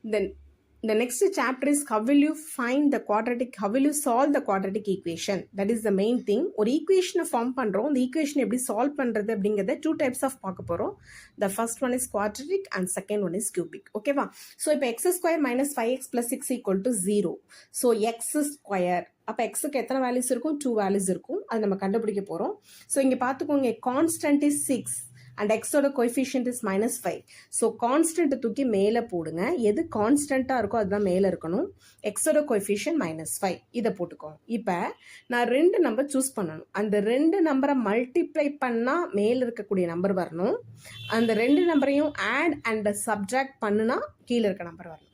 Then the next chapter is how will you solve the quadratic equation. That is the main thing. ஒரு ஈக்குவேஷனை form பண்ணுறோம், இந்த equation எப்படி solve பண்ணுறது அப்படிங்கிறத 2 types of பார்க்க போகிறோம். The first one is quadratic and second one is cubic. ஓகேவா? ஸோ இப்போ x square minus 5x plus 6 equal to 0. So x square அப்போ எக்ஸுக்கு எத்தனை வேல்யூஸ் இருக்கும்? 2 வேல்யூஸ் இருக்கும். அது நம்ம கண்டுபிடிக்க போகிறோம். ஸோ இங்கே பார்த்துக்கோங்க, கான்ஸ்டன்ட் இஸ் 6 and xோட கோஎஃபிஷியன்ட் இஸ் -5. ஸோ கான்ஸ்டன்ட் தூக்கி மேலே போடுங்க. எது கான்ஸ்டண்ட்டாக இருக்கோ அதுதான் மேலே இருக்கணும். எக்ஸோட கோஎஃபிஷியன்ட் -5 இதை போட்டுக்கோங்க. இப்போ நான் 2 நம்பர் சூஸ் பண்ணணும். அந்த 2 நம்பரை மல்டிப்ளை பண்ணால் மேலே இருக்கக்கூடிய நம்பர் வரணும். அந்த 2 நம்பரையும் ஆட் அண்ட் சப்ட்ராக்ட் பண்ணுனா கீழே இருக்க நம்பர் வரணும்.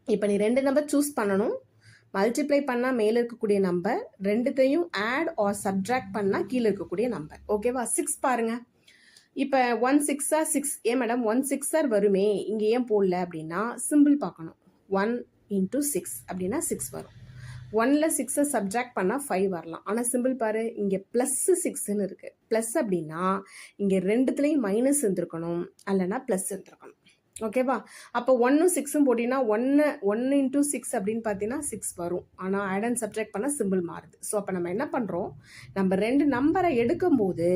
இப்போ நீ 2 நம்பர் சூஸ் பண்ணணும். மல்டிப்ளை பண்ணால் மேலே இருக்கக்கூடிய நம்பர், ரெண்டுத்தையும் ஆட் ஆர் சப்ட்ராக்ட் பண்ணால் கீழே இருக்கக்கூடிய நம்பர். ஓகேவா? 6 பாருங்க. இப்போ 1 6 6. ஏன் மேடம் 1 6 வருமே, இங்கே ஏன் போடல அப்படின்னா சிம்பிள் பார்க்கணும். 1 into 6 அப்படின்னா 6 வரும். 1ல் 6 சப்ட்ராக்ட் பண்ணால் 5 வரலாம். ஆனால் சிம்பிள் பாரு, இங்கே +6ன்னு இருக்குது. ப்ளஸ் அப்படின்னா இங்கே ரெண்டுத்துலேயும் மைனஸ் இருந்திருக்கணும், அல்லனா ப்ளஸ் இருந்திருக்கணும். ஓகேவா? அப்போ 1ம் 6ம் போட்டிங்கன்னா 1 into 6 அப்படின்னு பார்த்தீங்கன்னா 6 வரும். ஆனால் ஆட் அண்ட் சப்ட்ராக்ட் பண்ணால் சிம்பிள் மாறுது. ஸோ அப்போ நம்ம என்ன பண்ணுறோம், நம்ம 2 நம்பரை எடுக்கும்போது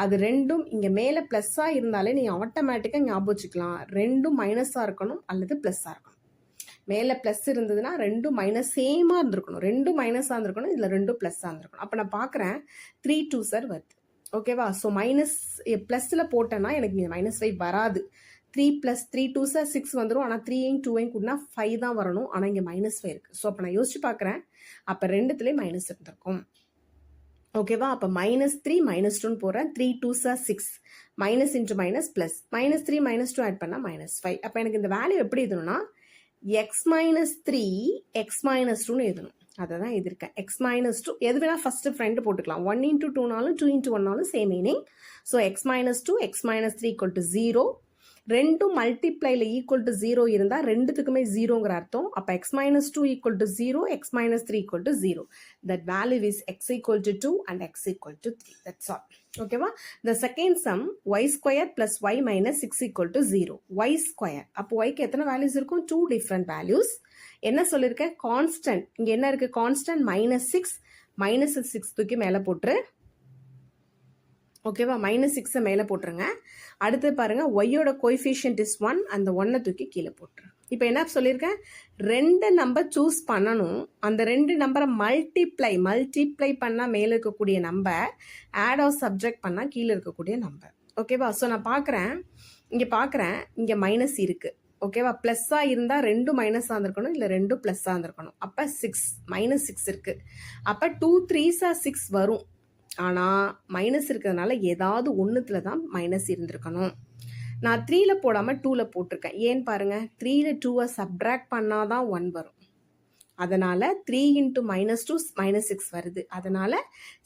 அது ரெண்டும் இங்கே மேலே ப்ளஸ்ஸாக இருந்தாலே நீங்கள் ஆட்டோமேட்டிக்காக ஞாபகம் வச்சுக்கலாம், ரெண்டும் மைனஸாக இருக்கணும் அல்லது ப்ளஸ்ஸாக இருக்கணும். மேலே ப்ளஸ் இருந்ததுன்னா ரெண்டும் மைனஸ் சேமாக இருந்திருக்கணும், ரெண்டும் மைனஸாக இருந்திருக்கணும், இதில் ரெண்டும் ப்ளஸ்ஸாக இருந்திருக்கணும். அப்போ நான் பார்க்குறேன் 3 2s வருது. ஓகேவா? ஸோ மைனஸ் ப்ளஸில் போட்டேன்னா எனக்கு இங்கே -5 வராது. 3 + 3 2s 6 வந்துடும். ஆனால் 3 2 கூடனா 5 தான் வரணும். ஆனால் இங்கே -5 இருக்குது. ஸோ அப்போ நான் யோசிச்சு பார்க்குறேன், அப்போ ரெண்டுத்துலேயும் மைனஸ் இருந்திருக்கும். ஓகேவா? அப்போ -3 -2ன்னு போகிறேன். 3 2s 6, minus into minus plus, -3 -2 add பண்ணால் -5. அப்போ எனக்கு இந்த வேல்யூ எப்படி எழுதணும்னா x - 3 x - 2ன்னு எழுதணும். அதை தான் எழுதியிருக்கேன். x - 2 எது வேணால் ஃபஸ்ட்டு ஃப்ரெண்டு போட்டுக்கலாம். 1 into 2னாலும் 2 into 1னாலும் same meaning. So x - 2 x - 3 = 0. ரெண்டும் மல்டிப்ளைல ஈக்குவல் டு 0 இருந்தால் ரெண்டுத்துக்குமே 0ங்கிற அர்த்தம். அப்போ x - 2 = 0, x - 3 = 0. That value is x = 2 and x = 3. That's all. ஓகேவா? The second sum y square plus y minus 6 = 0. y square. அப்போ yக்கு எத்தனை வேல்யூஸ் இருக்கும்? 2 different values. என்ன சொல்லியிருக்கேன்? கான்ஸ்டன்ட். இங்கே என்ன இருக்குது? கான்ஸ்டன்ட் -6. -6 தூக்கி மேலே போட்டுரு. ஓகேவா? -6 மேலே போட்டுருங்க. அடுத்து பாருங்க, ஒய்யோட கோஎஃபிஷியன்ட் இஸ் 1, அந்த 1 தூக்கி கீழே போட்டுரு. இப்போ என்ன சொல்லியிருக்கேன்? 2 நம்பர் சூஸ் பண்ணணும். அந்த 2 நம்பரை மல்டிப்ளை பண்ணால் மேலே இருக்கக்கூடிய நம்பர், ஆட் ஆர் சப்ஜெக்ட் பண்ணால் கீழே இருக்கக்கூடிய நம்பர். ஓகேவா? ஸோ நான் பார்க்குறேன் இங்கே மைனஸ் இருக்குது. ஓகேவா? ப்ளஸ்ஸாக இருந்தால் 2 மைனஸாக இருந்திருக்கணும், இல்லை 2 ப்ளஸ்ஸாக இருந்திருக்கணும். அப்போ -6 இருக்குது. அப்போ 2 3s 6 வரும். ஆனால் மைனஸ் இருக்கிறதுனால ஏதாவது ஒன்றுத்துல தான் மைனஸ் இருந்திருக்கணும். நான் 3ல் போடாமல் 2ல் போட்டிருக்கேன். ஏன்னு பாருங்கள், 3ல் 2 சப்ட்ராக்ட் பண்ணால் தான் 1 வரும். அதனால் 3 × -2 -6 வருது. அதனால்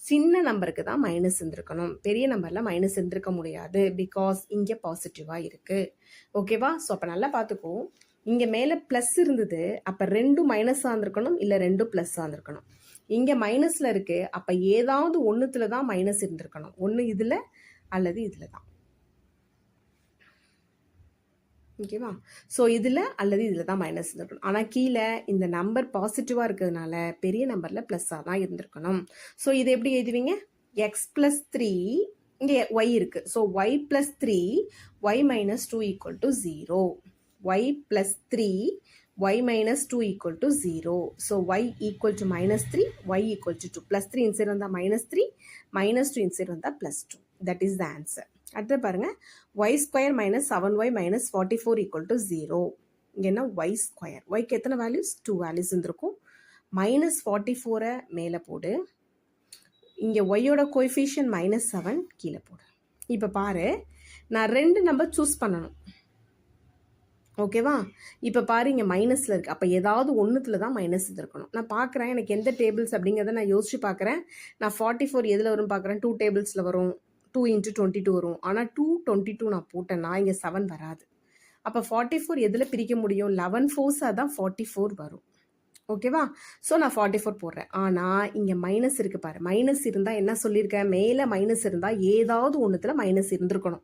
சின்ன நம்பருக்கு தான் மைனஸ் இருந்திருக்கணும், பெரிய நம்பரில் மைனஸ் இருந்திருக்க முடியாது. பிகாஸ் இங்கே பாசிட்டிவாக இருக்குது. ஓகேவா? ஸோ அப்போ நல்லா பார்த்துக்கோ, இங்கே மேலே ப்ளஸ் இருந்தது. அப்போ 2 மைனஸாக இருந்திருக்கணும், இல்லை 2 ப்ளஸ்ஸாக இருந்திருக்கணும். இங்கே மைனஸில் இருக்குது. அப்போ ஏதாவது ஒன்றுத்துல தான் மைனஸ் இருந்திருக்கணும். ஒன்று இதில் அல்லது இதில் தான். ஓகேவா? ஸோ இதில் அல்லது இதில் தான் மைனஸ் இருந்திருக்கணும். ஆனால் கீழே இந்த நம்பர் பாசிட்டிவாக இருக்கிறதுனால பெரிய நம்பரில் ப்ளஸ்ஸாக தான் இருந்திருக்கணும். ஸோ இது எப்படி எழுதுவீங்க? x + 3, இங்கே y இருக்குது. So y + 3 y - 2 = 0. y + 3 y - 2 = 0. So y = -3, y = 2. +3 inside வந்தால் -3, -2 inside வந்தால் +2. That is the answer. அடுத்து பாருங்க, y square - 7y - 44 = 0. இங்கே என்ன? y square. yக்கு எத்தனை வேல்யூஸ்? 2 வேல்யூஸ் இருந்திருக்கும். -44 மேலே போடு. இங்கே ஒய்யோட கோஎஃபிஷியன்ட் -7 கீழே போடு. இப்போ பாரு, நான் 2 நம்பர் சூஸ் பண்ணணும். ஓகேவா? இப்போ பாரு, இங்கே மைனஸில் இருக்குது. அப்போ ஏதாவது ஒன்றுத்துல தான் மைனஸ் இருந்திருக்கணும். நான் பார்க்குறேன் எனக்கு எந்த டேபிள்ஸ் அப்படிங்கிறத நான் யோசிச்சு பார்க்குறேன். நான் 44 எதில் வரும் பார்க்குறேன்? 2 டேபிள்ஸில் வரும். 2 × 22 வரும். ஆனால் 2 22 நான் போட்டேன்னா இங்கே 7 வராது. அப்போ 44 எதில் பிரிக்க முடியும்? 11 4s தான் 44 வரும். ஓகேவா? ஸோ நான் 44 போடுறேன். ஆனால் இங்கே மைனஸ் இருக்குது பாரு. மைனஸ் இருந்தால் என்ன சொல்லியிருக்கேன்? மேலே மைனஸ் இருந்தால் ஏதாவது ஒன்றுத்துல மைனஸ் இருந்திருக்கணும்.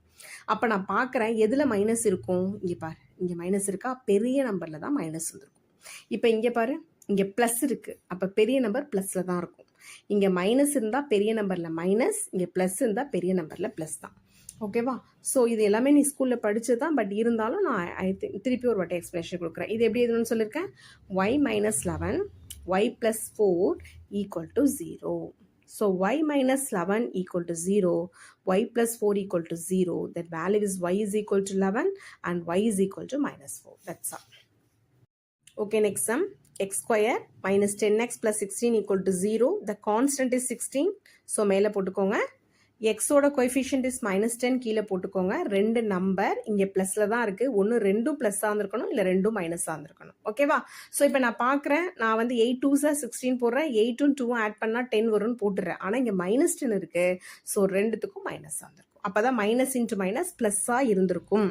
அப்போ நான் பார்க்குறேன் எதில் மைனஸ் இருக்கும்? இங்கே பாரு, இங்கே மைனஸ் இருக்கா, பெரிய நம்பரில் தான் மைனஸ் வந்துருக்கும். இப்போ இங்கே பாரு, இங்கே ப்ளஸ் இருக்குது, அப்போ பெரிய நம்பர் ப்ளஸில் தான் இருக்கும். இங்கே மைனஸ் இருந்தால் பெரிய நம்பரில் மைனஸ், இங்கே ப்ளஸ் இருந்தால் பெரிய நம்பரில் ப்ளஸ் தான். ஓகேவா? ஸோ இது எல்லாமே நீ ஸ்கூலில் படித்து தான், பட் இருந்தாலும் நான் திருப்பி ஒரு வாட்டி எக்ஸ்பிளேஷன் கொடுக்குறேன். இது எப்படி எதுன்னு சொல்லியிருக்கேன், y minus 11 y plus 4 equal to 0. So y minus 11 equal to 0, y plus 4 equal to 0. That value is y is equal to 11 and y is equal to minus 4. That's all. Okay, next sum. X square minus 10x plus 16 equal to 0. The constant is 16. So மேலே போட்டுக்கோங்க. எக்ஸோட coefficient is -10 கீழே போட்டுக்கோங்க. ரெண்டு number இங்கே ப்ளஸில் தான் இருக்குது. ஒன்று ரெண்டும் ப்ளஸ்ஸாக இருந்திருக்கணும், இல்லை ரெண்டும் மைனஸாக இருந்திருக்கணும். ஓகேவா? ஸோ இப்போ நான் பார்க்குறேன், நான் வந்து 8 2s 16 போடுறேன், 8ம் 2ம் ஆட் பண்ணால் 10 வரும்னு போட்டுடுறேன். ஆனால் இங்கே -10 இருக்குது. ஸோ ரெண்டுத்துக்கும் மைனஸாக இருந்திருக்கும். அப்போ தான் மைனஸ் இன்ட்டு மைனஸ் ப்ளஸ்ஸாக இருந்திருக்கும்.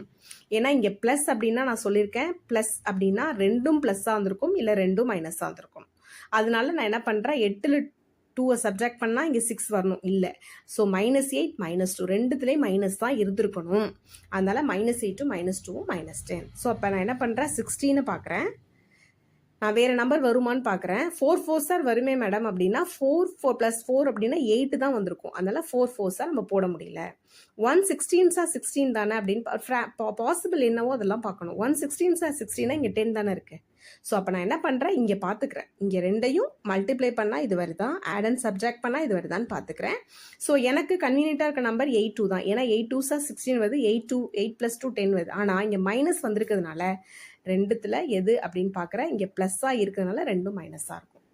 ஏன்னா இங்கே ப்ளஸ் அப்படின்னா நான் சொல்லியிருக்கேன், ப்ளஸ் அப்படின்னா ரெண்டும் ப்ளஸ்ஸாக இருந்திருக்கும், இல்லை ரெண்டும் மைனஸாக இருந்திருக்கும். அதனால நான் என்ன பண்ணுறேன், 8ல் 2 சப்ஜெக்ட் பண்ணால் இங்கே 6 வரணும், இல்லை. ஸோ -8 -2 ரெண்டுத்துலேயும் மைனஸ் தான் இருந்திருக்கணும். அதனால் -8 -2 -10. ஸோ அப்போ நான் என்ன பண்ணுறேன், 16 பார்க்குறேன். நான் வேறு நம்பர் வருமானு பார்க்குறேன். 4 4s வருமே மேடம் அப்படின்னா 4 4 + 4 அப்படின்னா 8 தான் வந்திருக்கும். அதனால் 4 4s நம்ம போட முடியல. 1 16s 16 தானே அப்படின்னு பாசிபிள் என்னவோ அதெல்லாம் பார்க்கணும். 1 16s 16 இங்கே 10 தானே இருக்குது. ஸோ அப்போ நான் என்ன பண்ணுறேன், இங்கே பார்த்துக்கிறேன். இங்கே ரெண்டையும் மல்டிப்ளை பண்ணால் இது வருதா, ஆட் அண்ட் சப்ஜெக்ட் பண்ணால் இது வருதான்னு பார்த்துக்கிறேன். ஸோ எனக்கு கன்வீனியண்ட்டாக இருக்க நம்பர் 8 2 தான். ஏன்னா 8 2s 16 வருது, 8 + 2 10 வருது. ஆனால் இங்கே மைனஸ் வந்திருக்கிறதுனால ரெண்டுத்தில் எது அப்படின்னு பார்க்குறேன். இங்கே ப்ளஸ்ஸாக இருக்கிறதுனால ரெண்டும் மைனஸாக இருக்கும்.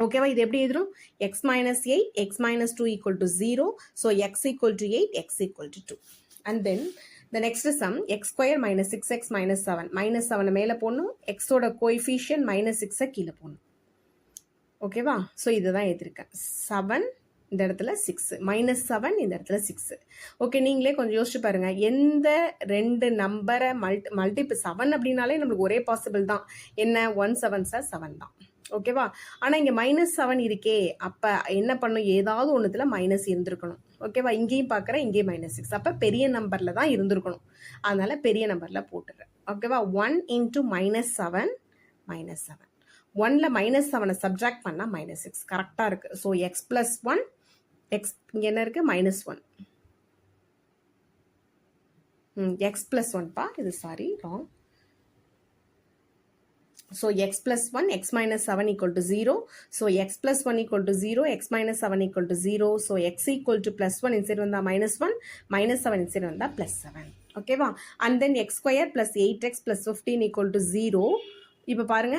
ஓகேவா? இது எப்படி எழுதுறோம், x - 8 x - 2 = 0. So x = 8 x = 2. And then the next sum, x square minus 6x minus 7. minus 7 மேலே போடணும், எக்ஸோட கோஎஃபிஷியன்ட் -6 கீழே போடணும். ஓகேவா? ஸோ இதுதான் எழுதியிருக்கேன். 7 இந்த இடத்துல 6, -7 இந்த இடத்துல 6. ஓகே, நீங்களே கொஞ்சம் யோசிச்சு பாருங்கள். எந்த ரெண்டு நம்பரை மல்டிபிள் 7 அப்படின்னாலே நம்மளுக்கு ஒரே பாசிபிள் தான். என்ன, 1 7s 7 தான். ஓகேவா? ஆனால் இங்கே -7 இருக்கே, அப்போ என்ன பண்ணும், ஏதாவது ஒன்றுத்துல மைனஸ் இருந்திருக்கணும். ஓகேவா? இங்கேயும் பார்க்குறேன், இங்கேயும் -6. அப்போ பெரிய நம்பரில் தான் இருந்திருக்கணும். அதனால் பெரிய நம்பரில் போட்டுடுறேன். ஓகேவா? 1 × -7 -7. 1ல் -7 சப்ஜெக்ட் பண்ணால் -6 கரெக்டாக இருக்குது. ஸோ x + 1 x இங்கே என்ன இருக்குது, -1. x + 1பா, இது sorry wrong. So x + 1 x - 7 = 0. So x + 1 = 0, x - 7 = 0. So x = +1 inside வந்தா -1, -7 inside வந்தா +7. ஓகேவா? and then x square plus 8x plus 15 = 0. இப்போ பாருங்க,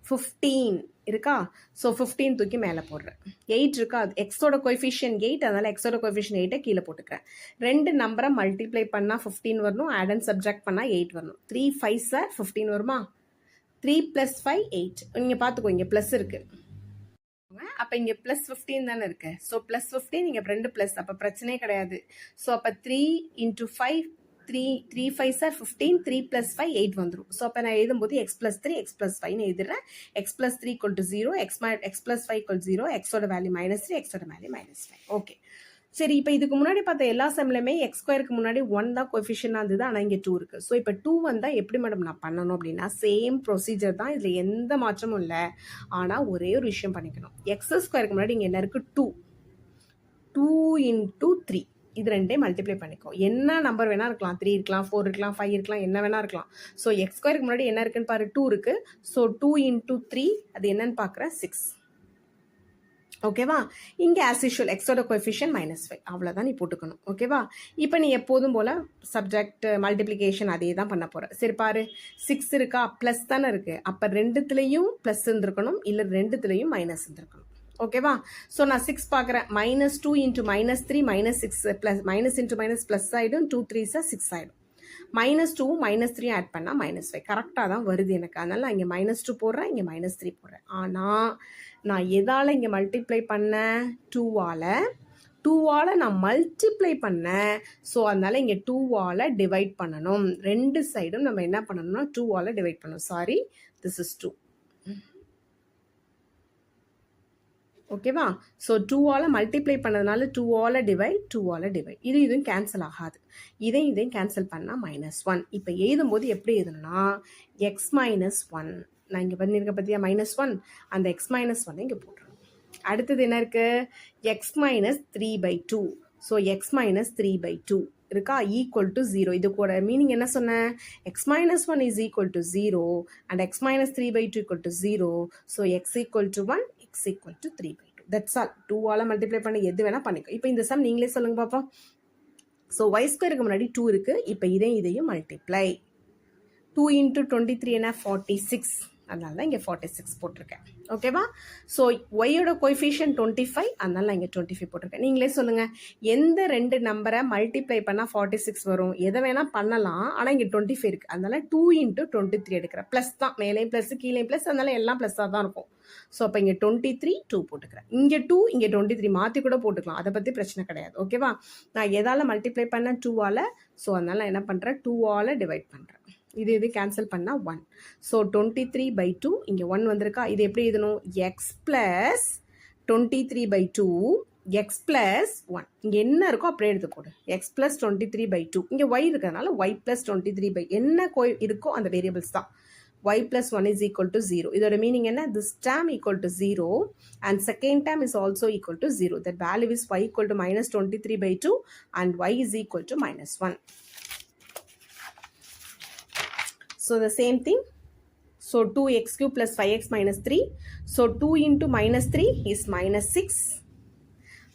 15 இருக்கா? ஸோ 15 தூக்கி மேலே போடுறேன். 8 இருக்கா? எக்ஸோட கோஎஃபிஷியன்ட் 8, அதனால் எக்ஸோட கோஎஃபிஷியன்ட் 8 கீழே போட்டுக்கிறேன். ரெண்டு நம்பரை மல்டிப்ளை பண்ணால் 15 வரணும், ஆட் அண்ட் சப்ஜெக்ட் பண்ணால் 8 வரணும். 3 5s 15 வருமா? 3 + 5 8. நீங்கள் பார்த்துக்கோ, இங்கே ப்ளஸ் இருக்குது. அப்போ இங்கே +15 தானே இருக்குது. ஸோ +15 இங்கே 2 ப்ளஸ், அப்போ பிரச்சனையே கிடையாது. ஸோ அப்போ 3 × 5 3 5s 15, 3 + 5 8 வந்துடும். ஸோ அப்போ நான் எழுதும்போது x + 3 x + 5ன்னு எழுதுறேன். x + 3 = 0, x + 5 = 0, எக்ஸோட வேல்யூ -3, எக்ஸோட வேல்யூ -5. ஓகே, சரி. இப்போ இதுக்கு முன்னாடி பார்த்த எல்லா செம்லையுமே x² முன்னாடி 1 தான் கோஎஃபிஷியன்டாக இருந்தது, ஆனால் இங்கே 2 இருக்குது. ஸோ இப்போ 2 வந்தால் எப்படி மேடம் நான் பண்ணணும் அப்படின்னா, சேம் ப்ரொசீஜர் தான், இதில் எந்த மாற்றமும் இல்லை. ஆனால் ஒரே ஒரு விஷயம் பண்ணிக்கணும். x² முன்னாடி இங்கே என்ன இருக்குது, 2 × 3 இது ரெண்டையும் மல்டிப்ளை பண்ணிக்கோ. என்ன நம்பர் வேணா இருக்கலாம், 3 இருக்கலாம், 4 இருக்கலாம், 5 இருக்கலாம், என்ன வேணா இருக்கலாம். ஸோ x² முன்னாடி என்ன இருக்குன்னு பாரு, 2 இருக்குது. ஸோ 2 × 3 அது என்னன்னு பார்க்குறேன், 6. ஓகேவா? இங்கே ஆஸ் யூஷுவல் எக்ஸோட கோஎஃபிஷியன்ட் -5, அவ்வளோதான் நீ போட்டுக்கணும். ஓகேவா? இப்போ நீ எப்போதும் போல் சப்ஜெக்ட் மல்டிப்ளிகேஷன் அதே தான் பண்ண போகிற. சரி பாரு, 6 இருக்கா, ப்ளஸ் தானே இருக்குது. அப்போ ரெண்டுத்துலேயும் ப்ளஸ் இருந்திருக்கணும், இல்லை ரெண்டுத்துலேயும் மைனஸ் இருந்திருக்கணும். ஓகேவா? ஸோ நான் 6 பார்க்குறேன். -2 × -3 -6 ப்ளஸ் -× ப்ளஸ் ஆகிடும். 2 3s 6 ஆகிடும். -2 -3 ஆட் பண்ணால் -5 கரெக்டாக தான் வருது எனக்கு. அதனால் நான் இங்கே -2 போடுறேன், இங்கே -3 போடுறேன். ஆனால் நான் எதால் இங்கே மல்டிப்ளை பண்ணேன், 2ஆல் நான் மல்டிப்ளை பண்ணேன். ஸோ அதனால் இங்கே 2ஆல் டிவைட் பண்ணணும். ரெண்டு சைடும் நம்ம என்ன பண்ணணும்னா 2ஆல் டிவைட் பண்ணணும். Sorry, this is 2. ஓகேவா? ஸோ 2ஆல் மல்டிப்ளை பண்ணதுனால 2ஆல் டிவைட் இதுவும் கேன்சல் ஆகாது. இதையும் கேன்சல் பண்ணால் -1. இப்போ எழுதும்போது எப்படி எழுதணும்னா எக்ஸ் மைனஸ் ஒன், நான் இங்கே பண்ணியிருக்க பற்றியா -1, அந்த எக்ஸ் மைனஸ் ஒன்னை இங்கே போட்டுருணும். அடுத்தது என்ன இருக்குது? X minus 3/2. So X minus 3/2 இருக்கா, ஈக்குவல் டு 0. இது கூட மீனிங் என்ன சொன்னேன்? X minus 1 is equal to 0 and x minus 3/2 equal to 0. So x equal to 1, x equal to 3/2. That's all. 2ஆல் மல்டிப்ளை பண்ணி எது வேணால் பண்ணிக்கோ. இப்போ இந்த சம் நீங்களே சொல்லுங்க பார்ப்போம். ஸோ y ஸ்கொயருக்கு முன்னாடி 2 இருக்குது. இப்போ இதையும் மல்டிப்ளை. 2 இன்ட்டு 23 என்ன? 46. அதனால தான் இங்கே 46 போட்டிருக்கேன். ஓகேவா? ஸோ ஒய்யோட கோஎஃபிஷியன்ட் 25, அதனால நான் இங்கே 25 போட்டிருக்கேன். நீங்களே சொல்லுங்கள், எந்த 2 நம்பரை மல்டிப்ளை பண்ணால் 46 வரும்? எதை வேணால் பண்ணலாம், ஆனால் இங்கே 25 இருக்குது. அதனால 2 இன்ட்டு 23 எடுக்கிறேன். ப்ளஸ் தான், மேலேயும் ப்ளஸ் கீழே ப்ளஸ், அதனால எல்லாம் ப்ளஸ்ஸாக தான் இருக்கும். ஸோ அப்போ இங்கே 23, 2 போட்டுக்கிறேன். இங்கே 2, இங்கே 23 மாற்றி கூட போட்டுக்கலாம், அதை பற்றி பிரச்சனை கிடையாது. ஓகேவா? நான் எதால் மல்டிப்ளை பண்ணேன்? 2ஆல். ஸோ அதனால நான் என்ன பண்ணுறேன்? 2ஆல் டிவைட் பண்ணுறேன். இது கேன்சல் பண்ணால் 1. ஸோ 23/2, இங்கே 1 வந்திருக்கா. இது எப்படி எழுதணும்? X plus 23/2 X plus 1. இங்கே என்ன இருக்கோ அப்படியே எடுத்து போடு. X plus 23/2. இங்கே ஒய் இருக்கிறதுனால ஒய் ப்ளஸ் 23 என்ன இருக்கோ அந்த வேரியபிள்ஸ் தான். y plus 1 is equal to 0. இதோட மீனிங் என்ன? This term equal to 0 and second term is also equal to 0. That value is y equal to minus 23/2 and y is equal to -1. So the same thing. So 2x cube plus 5x minus 3. So 2 into -3 is -6.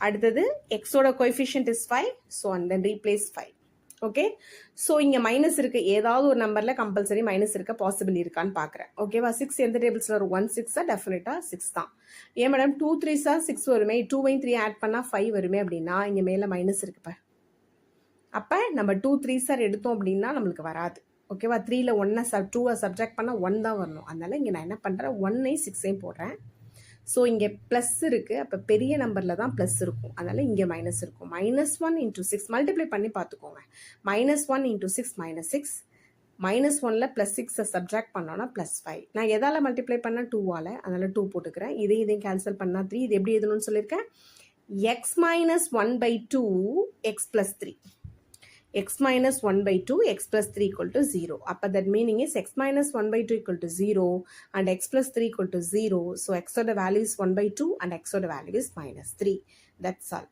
அடுத்தது x ஓட coefficient is 5. So and then replace 5. Okay. So இங்கே minus இருக்குது, ஏதாவது ஒரு நம்பரில் compulsory minus இருக்க possible இருக்கான்னு பார்க்குறேன். ஓகேவா? 6 எந்த டேபிள்ஸில் வரும்? 1 6 டெஃபினட்டாக 6 தான். ஏன் மேடம் 2 3 6 வருமே, 2 3 ஆட் பண்ணால் 5 வருமே அப்படின்னா இங்கே மேலே மைனஸ் இருக்குப்பா. அப்போ நம்ம 2 3 எடுத்தோம் அப்படின்னா நம்மளுக்கு வராது. ஓகேவா? 3ல் 2 சப்ஜெக்ட் பண்ணால் 1 தான் வரணும். அதனால் இங்கே நான் என்ன பண்ணுறேன்? 1ஐயும் 6ஐயும் போடுறேன். ஸோ இங்கே ப்ளஸ் இருக்குது, அப்போ பெரிய நம்பரில் தான் ப்ளஸ் இருக்கும், அதனால் இங்கே மைனஸ் இருக்கும். -1 × 6 மல்டிப்ளை பண்ணி பார்த்துக்கோங்க. -1 × 6 -6. -1ல் +6 சப்ஜெக்ட் பண்ணோன்னா +5. நான் எதால் மல்டிப்ளை பண்ணால் 2ஆல், அதனால் 2 போட்டுக்கிறேன். இதையும் கேன்சல் பண்ணால் 3. இது எப்படி எழுதணும்னு சொல்லியிருக்கேன்? X minus 1/2 X plus 3. x minus 1/2 x plus 3 equal to 0. Appa that meaning is x minus 1/2 equal to 0 and x plus 3 equal to 0. So x of the value is 1/2 and x of the value is -3. That's all.